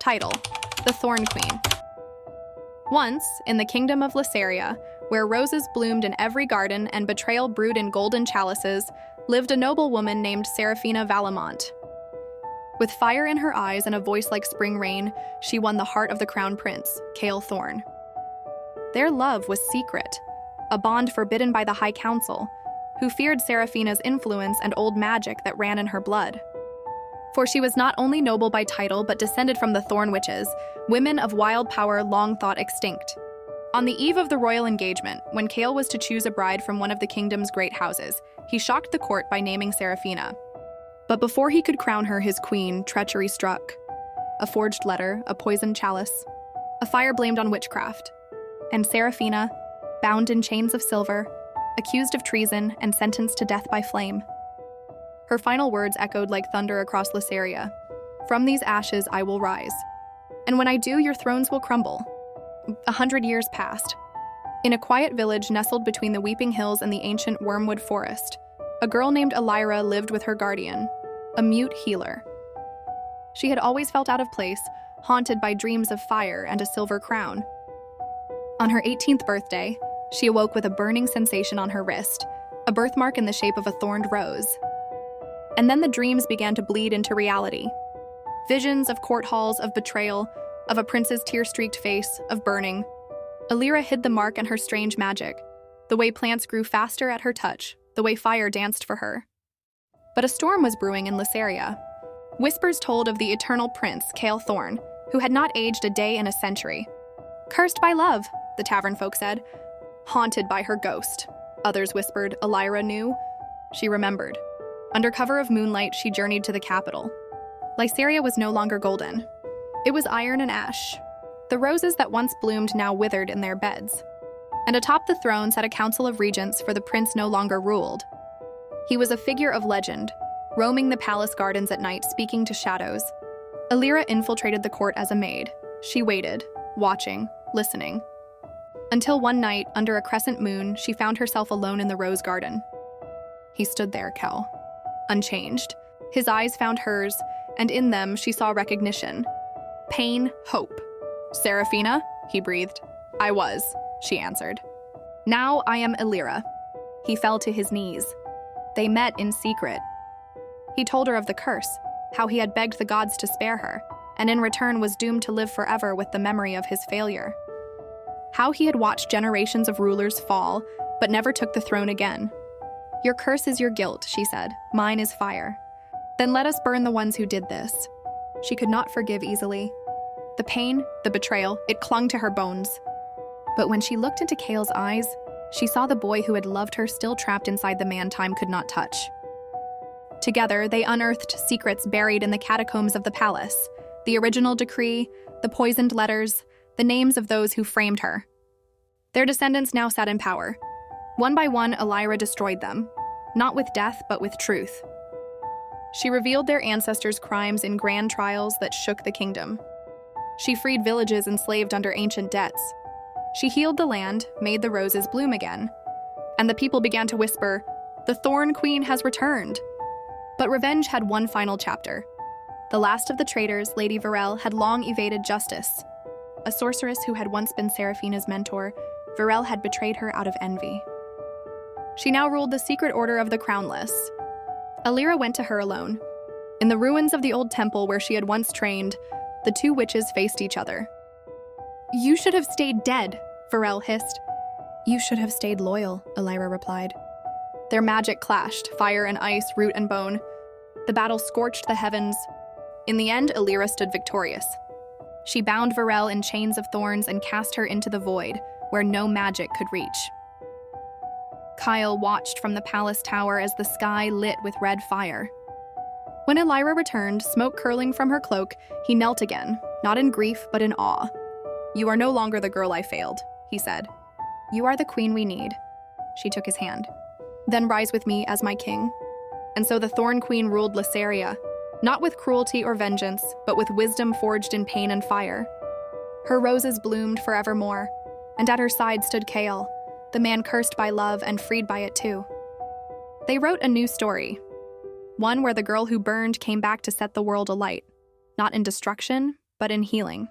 Title: The Thorn Queen. Once, in the kingdom of Lysaria, where roses bloomed in every garden and betrayal brewed in golden chalices, lived a noblewoman named Seraphina Valamont. With fire in her eyes and a voice like spring rain, she won the heart of the crown prince, Kael Thorn. Their love was secret, a bond forbidden by the High Council, who feared Seraphina's influence and old magic that ran in her blood. For she was not only noble by title but descended from the Thorn Witches, women of wild power long thought extinct. On the eve of the royal engagement, when Kael was to choose a bride from one of the kingdom's great houses, he shocked the court by naming Seraphina. But before he could crown her his queen, treachery struck. A forged letter, a poisoned chalice, a fire blamed on witchcraft. And Seraphina, bound in chains of silver, accused of treason and sentenced to death by flame. Her final words echoed like thunder across Lysaria. "From these ashes I will rise. And when I do, your thrones will crumble." 100 years passed. In a quiet village nestled between the weeping hills and the ancient wormwood forest, a girl named Elira lived with her guardian, a mute healer. She had always felt out of place, haunted by dreams of fire and a silver crown. On her 18th birthday, she awoke with a burning sensation on her wrist, a birthmark in the shape of a thorned rose. And then the dreams began to bleed into reality. Visions of court halls, of betrayal, of a prince's tear-streaked face, of burning. Elira hid the mark in her strange magic, the way plants grew faster at her touch, the way fire danced for her. But a storm was brewing in Lysaria. Whispers told of the eternal prince, Kael Thorn, who had not aged a day in a century. "Cursed by love," the tavern folk said. "Haunted by her ghost," others whispered. Elira knew. She remembered. Under cover of moonlight, she journeyed to the capital. Lysaria was no longer golden. It was iron and ash. The roses that once bloomed now withered in their beds. And atop the throne sat a council of regents, for the prince no longer ruled. He was a figure of legend, roaming the palace gardens at night, speaking to shadows. Elira infiltrated the court as a maid. She waited, watching, listening. Until one night, under a crescent moon, she found herself alone in the rose garden. He stood there, Kael, unchanged. His eyes found hers, and in them she saw recognition. Pain, hope. "Seraphina?" he breathed. "I was," she answered. "Now I am Elira." He fell to his knees. They met in secret. He told her of the curse, how he had begged the gods to spare her, and in return was doomed to live forever with the memory of his failure. How he had watched generations of rulers fall, but never took the throne again. "Your curse is your guilt," she said. "Mine is fire. Then let us burn the ones who did this." She could not forgive easily. The pain, the betrayal, it clung to her bones. But when she looked into Kael's eyes, she saw the boy who had loved her still trapped inside the man time could not touch. Together, they unearthed secrets buried in the catacombs of the palace, the original decree, the poisoned letters, the names of those who framed her. Their descendants now sat in power. One by one, Elira destroyed them, not with death, but with truth. She revealed their ancestors' crimes in grand trials that shook the kingdom. She freed villages enslaved under ancient debts. She healed the land, made the roses bloom again. And the people began to whisper, "The Thorn Queen has returned." But revenge had one final chapter. The last of the traitors, Lady Varel, had long evaded justice. A sorceress who had once been Seraphina's mentor, Varel had betrayed her out of envy. She now ruled the secret order of the Crownless. Elira went to her alone. In the ruins of the old temple where she had once trained, the two witches faced each other. "You should have stayed dead," Varel hissed. "You should have stayed loyal," Elira replied. Their magic clashed, fire and ice, root and bone. The battle scorched the heavens. In the end, Elira stood victorious. She bound Varel in chains of thorns and cast her into the void, where no magic could reach. Kael watched from the palace tower as the sky lit with red fire. When Elira returned, smoke curling from her cloak, he knelt again, not in grief, but in awe. "You are no longer the girl I failed," he said. "You are the queen we need." She took his hand. "Then rise with me as my king." And so the Thorn Queen ruled Lysaria, not with cruelty or vengeance, but with wisdom forged in pain and fire. Her roses bloomed forevermore, and at her side stood Kael, the man cursed by love and freed by it too. They wrote a new story, one where the girl who burned came back to set the world alight, not in destruction, but in healing.